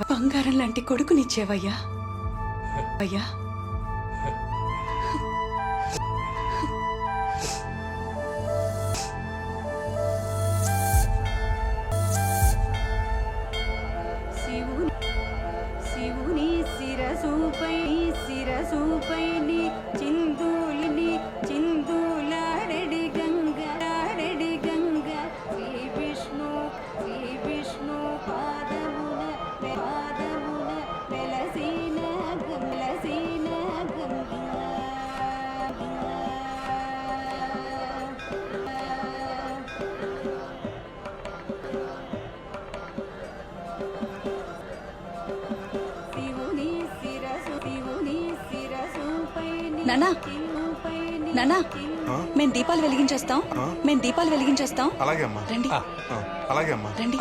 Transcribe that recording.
బంగారం లాంటి కొడుకునిచ్చేవయ్యా అయ్యా. శివుని శిరసుపై చిందులాడడి గంగ శ్రీ విష్ణు పాదమున వెలసిన నానా మేము దీపాలు వెలిగించేస్తాం అలాగే అమ్మా రండి అలాగే అమ్మా రండి.